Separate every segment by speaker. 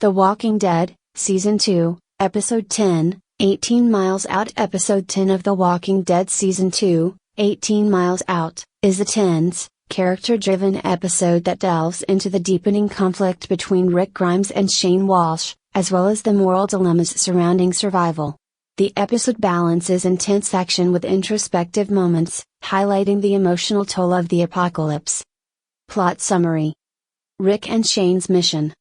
Speaker 1: The Walking Dead, Season 2, Episode 10, 18 Miles Out. Episode 10 of The Walking Dead Season 2, 18 Miles Out, is a tense, character-driven episode that delves into the deepening conflict between Rick Grimes and Shane Walsh, as well as the moral dilemmas surrounding survival. The episode balances intense action with introspective moments, highlighting the emotional toll of the apocalypse. Plot summary. Rick and Shane's mission.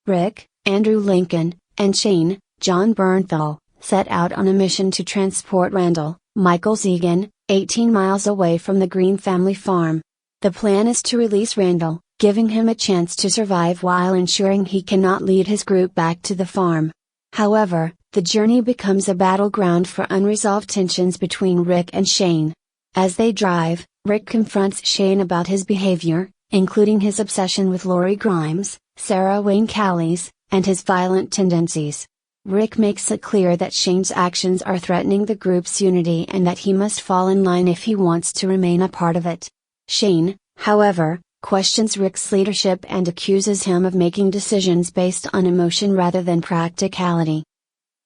Speaker 1: Rick, Andrew Lincoln, and Shane, Jon Bernthal, set out on a mission to transport Randall, Michael Zegen, 18 miles away from the Greene family farm. The plan is to release Randall, giving him a chance to survive while ensuring he cannot lead his group back to the farm. However, the journey becomes a battleground for unresolved tensions between Rick and Shane. As they drive, Rick confronts Shane about his behavior, including his obsession with Laurie Grimes, Sarah Wayne Callies, and his violent tendencies. Rick makes it clear that Shane's actions are threatening the group's unity and that he must fall in line if he wants to remain a part of it. Shane, however, questions Rick's leadership and accuses him of making decisions based on emotion rather than practicality.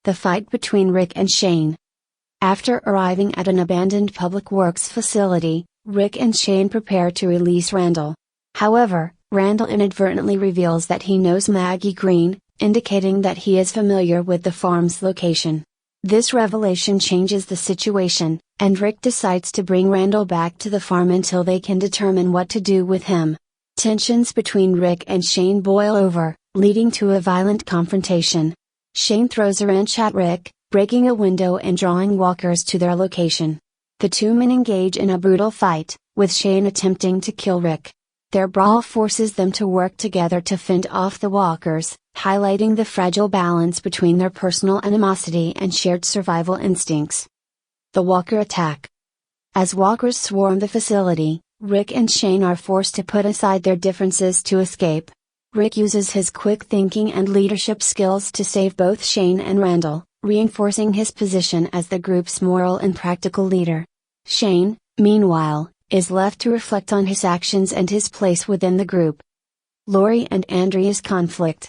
Speaker 1: The fight between Rick and Shane. After arriving at an abandoned public works facility, Rick and Shane prepare to release Randall. However, Randall inadvertently reveals that he knows Maggie Greene, indicating that he is familiar with the farm's location. This revelation changes the situation, and Rick decides to bring Randall back to the farm until they can determine what to do with him. Tensions between Rick and Shane boil over, leading to a violent confrontation. Shane throws a wrench at Rick, breaking a window and drawing walkers to their location. The two men engage in a brutal fight, with Shane attempting to kill Rick. Their brawl forces them to work together to fend off the walkers, highlighting the fragile balance between their personal animosity and shared survival instincts. The walker attack. As walkers swarm the facility, Rick and Shane are forced to put aside their differences to escape. Rick uses his quick thinking and leadership skills to save both Shane and Randall, reinforcing his position as the group's moral and practical leader. Shane, meanwhile, is left to reflect on his actions and his place within the group. Lori and Andrea's conflict.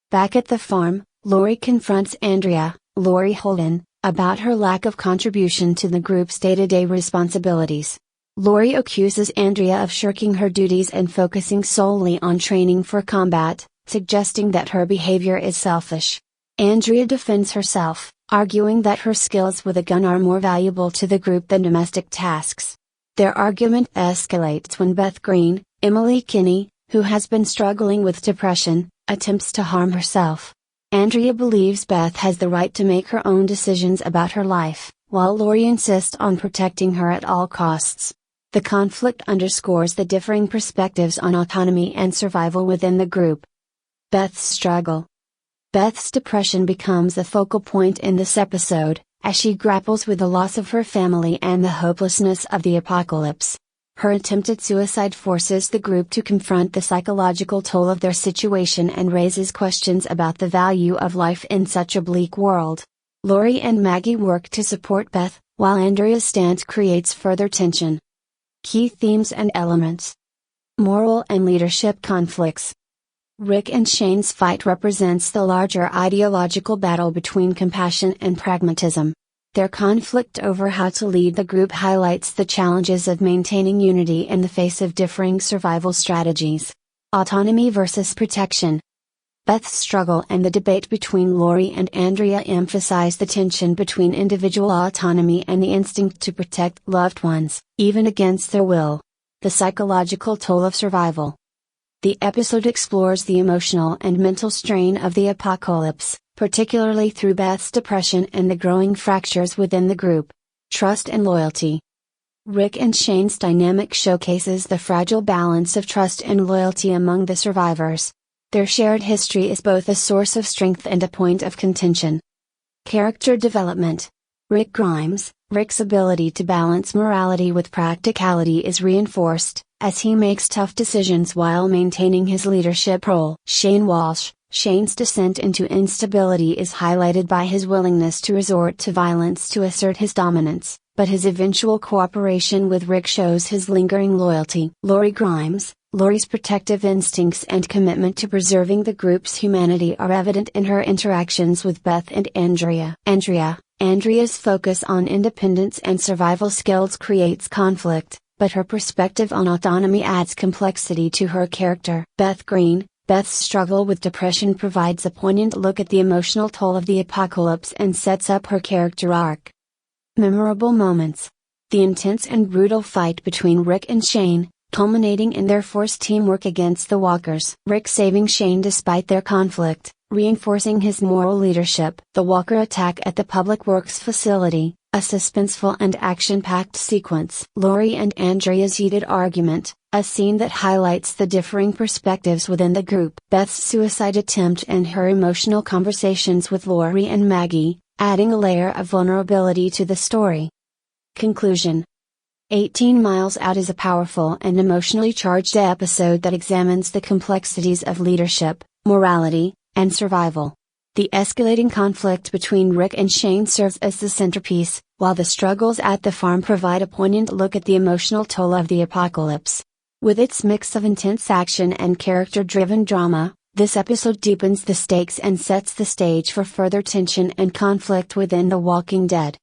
Speaker 1: Back at the farm, Lori confronts Andrea, Laurie Holden, about her lack of contribution to the group's day-to-day responsibilities. Lori accuses Andrea of shirking her duties and focusing solely on training for combat, suggesting that her behavior is selfish. Andrea defends herself, arguing that her skills with a gun are more valuable to the group than domestic tasks. Their argument escalates when Beth Greene, Emily Kinney, who has been struggling with depression, attempts to harm herself. Andrea believes Beth has the right to make her own decisions about her life, while Lori insists on protecting her at all costs. The conflict underscores the differing perspectives on autonomy and survival within the group. Beth's struggle. Beth's depression becomes a focal point in this episode, as she grapples with the loss of her family and the hopelessness of the apocalypse. Her attempted suicide forces the group to confront the psychological toll of their situation and raises questions about the value of life in such a bleak world. Lori and Maggie work to support Beth, while Andrea's stance creates further tension. Key themes and elements. Moral and leadership conflicts. Rick and Shane's fight represents the larger ideological battle between compassion and pragmatism. Their conflict over how to lead the group highlights the challenges of maintaining unity in the face of differing survival strategies. Autonomy versus protection. Beth's struggle and the debate between Lori and Andrea emphasize the tension between individual autonomy and the instinct to protect loved ones, even against their will. The psychological toll of survival. The episode explores the emotional and mental strain of the apocalypse, particularly through Beth's depression and the growing fractures within the group. Trust and loyalty. Rick and Shane's dynamic showcases the fragile balance of trust and loyalty among the survivors. Their shared history is both a source of strength and a point of contention. Character development. Rick Grimes, Rick's ability to balance morality with practicality is reinforced, as he makes tough decisions while maintaining his leadership role. Shane Walsh, Shane's descent into instability is highlighted by his willingness to resort to violence to assert his dominance, but his eventual cooperation with Rick shows his lingering loyalty. Laurie Grimes, Lori's protective instincts and commitment to preserving the group's humanity are evident in her interactions with Beth and Andrea. Andrea's focus on independence and survival skills creates conflict, but her perspective on autonomy adds complexity to her character. Beth Greene, Beth's struggle with depression provides a poignant look at the emotional toll of the apocalypse and sets up her character arc. Memorable moments. The intense and brutal fight between Rick and Shane, culminating in their forced teamwork against the Walkers. Rick saving Shane despite their conflict, reinforcing his moral leadership. The Walker attack at the Public Works facility, a suspenseful and action-packed sequence. Lori and Andrea's heated argument, a scene that highlights the differing perspectives within the group. Beth's suicide attempt and her emotional conversations with Lori and Maggie, adding a layer of vulnerability to the story. Conclusion. 18 Miles Out is a powerful and emotionally charged episode that examines the complexities of leadership, morality, and survival. The escalating conflict between Rick and Shane serves as the centerpiece, while the struggles at the farm provide a poignant look at the emotional toll of the apocalypse. With its mix of intense action and character-driven drama, this episode deepens the stakes and sets the stage for further tension and conflict within The Walking Dead.